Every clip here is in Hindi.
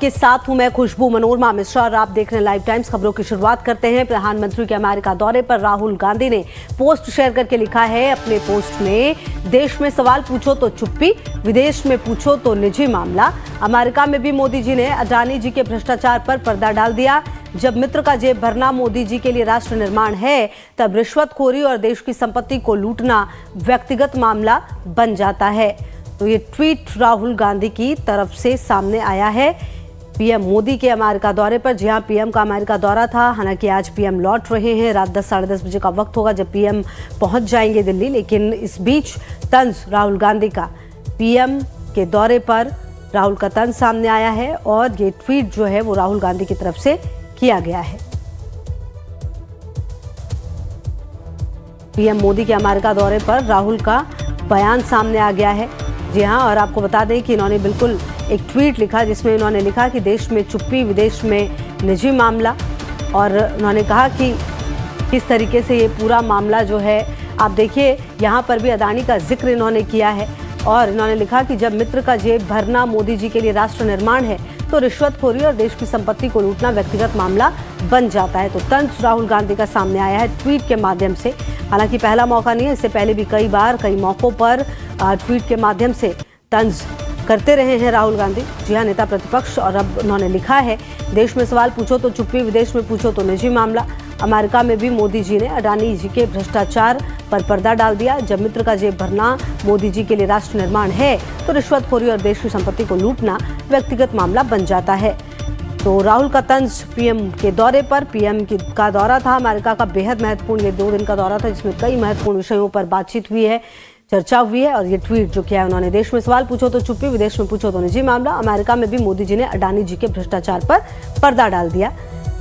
के साथ हूं मैं खुशबू मनोरमा मिश्रा और आप देख रहे हैं लाइव टाइम्स। खबरों की शुरुआत करते हैं। प्रधानमंत्री के अमेरिका दौरे पर राहुल गांधी ने पोस्ट शेयर करके लिखा है अपने पोस्ट में, देश में सवाल पूछो तो चुप्पी, विदेश में पूछो तो निजी मामला। अमेरिका में भी मोदी जी ने अडानी जी के भ्रष्टाचार पर पर्दा डाल दिया। जब मित्र का जेब भरना मोदी जी के लिए राष्ट्र निर्माण है, तब रिश्वतखोरी और देश की संपत्ति को लूटना व्यक्तिगत मामला बन जाता है। तो ये ट्वीट राहुल गांधी की तरफ से सामने आया है पीएम मोदी के अमेरिका दौरे पर। जी हां, पीएम का अमेरिका दौरा था। हालांकि आज पीएम लौट रहे हैं। रात 10 साढ़े 10 बजे का वक्त होगा जब पीएम पहुंच जाएंगे दिल्ली। लेकिन इस बीच तंज राहुल गांधी का पीएम के दौरे पर राहुल का तंज सामने आया है और ये ट्वीट जो है वो राहुल गांधी की तरफ से किया गया है। पीएम मोदी के अमेरिका दौरे पर राहुल का बयान सामने आ गया है। जी हां, और आपको बता दें कि इन्होंने बिल्कुल एक ट्वीट लिखा जिसमें इन्होंने लिखा कि देश में चुप्पी, विदेश में निजी मामला। और उन्होंने कहा कि किस तरीके से ये पूरा मामला जो है, आप देखिए यहाँ पर भी अडानी का जिक्र इन्होंने किया है और इन्होंने लिखा कि जब मित्र का जेब भरना मोदी जी के लिए राष्ट्र निर्माण है, तो रिश्वतखोरी और देश की संपत्ति को लूटना व्यक्तिगत मामला बन जाता है। तो तंज राहुल गांधी का सामने आया है ट्वीट के माध्यम से। हालांकि पहला मौका नहीं है, इससे पहले भी कई बार कई मौकों पर ट्वीट के माध्यम से तंज करते रहे हैं राहुल गांधी। जी हां, नेता प्रतिपक्ष। और अब उन्होंने लिखा है, देश में सवाल पूछो तो चुप्पी, विदेश में पूछो तो निजी मामला। अमेरिका में भी मोदी जी ने अडानी जी के भ्रष्टाचार पर पर्दा डाल दिया। जब मित्र का जेब भरना मोदी जी के लिए राष्ट्र निर्माण है, तो रिश्वतखोरी और देश की संपत्ति को लूटना व्यक्तिगत मामला बन जाता है। तो राहुल का तंज पीएम के दौरे पर। पीएम का दौरा था अमेरिका का, बेहद महत्वपूर्ण, ये 2 दिन का दौरा था जिसमें कई महत्वपूर्ण विषयों पर बातचीत हुई है, चर्चा हुई है। और ये ट्वीट जो किया है उन्होंने, देश में सवाल पूछो तो चुप्पी, विदेश में पूछो तो निजी मामला। अमेरिका में भी मोदी जी ने अडानी जी के भ्रष्टाचार पर पर्दा डाल दिया।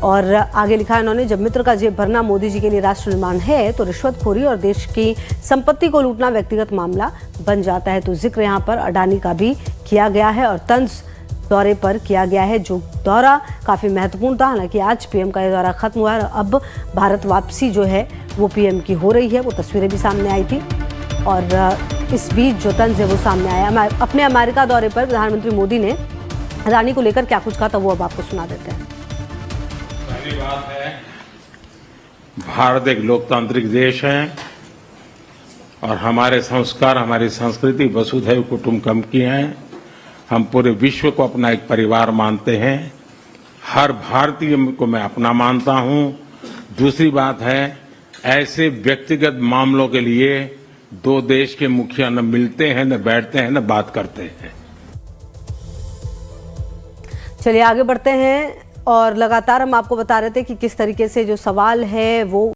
और आगे लिखा है उन्होंने, जब मित्र का जेब भरना मोदी जी के लिए राष्ट्र निर्माण है, तो रिश्वतखोरी और देश की संपत्ति को लूटना व्यक्तिगत मामला बन जाता है। तो जिक्र यहाँ पर अडानी का भी किया गया है और तंज दौरे पर किया गया है, जो दौरा काफ़ी महत्वपूर्ण था। हालांकि आज पीएम का ये दौरा खत्म हुआ है और अब भारत वापसी जो है वो पीएम की हो रही है। वो तस्वीरें भी सामने आई थी और इस बीच जो तंज है वो सामने आया। अपने अमेरिका दौरे पर प्रधानमंत्री मोदी ने अडानी को लेकर क्या कुछ कहा था, वो अब आपको सुना देते हैं। पहली बात है, भारत एक लोकतांत्रिक देश है और हमारे संस्कार, हमारी संस्कृति वसुधैव कुटुंबकम की है। हम पूरे विश्व को अपना एक परिवार मानते हैं। हर भारतीय को मैं अपना मानता हूं। दूसरी बात है, ऐसे व्यक्तिगत मामलों के लिए 2 देश के मुखिया न मिलते हैं, न बैठते हैं, न बात करते हैं। चलिए आगे बढ़ते हैं और लगातार हम आपको बता रहे थे कि किस तरीके से जो सवाल है वो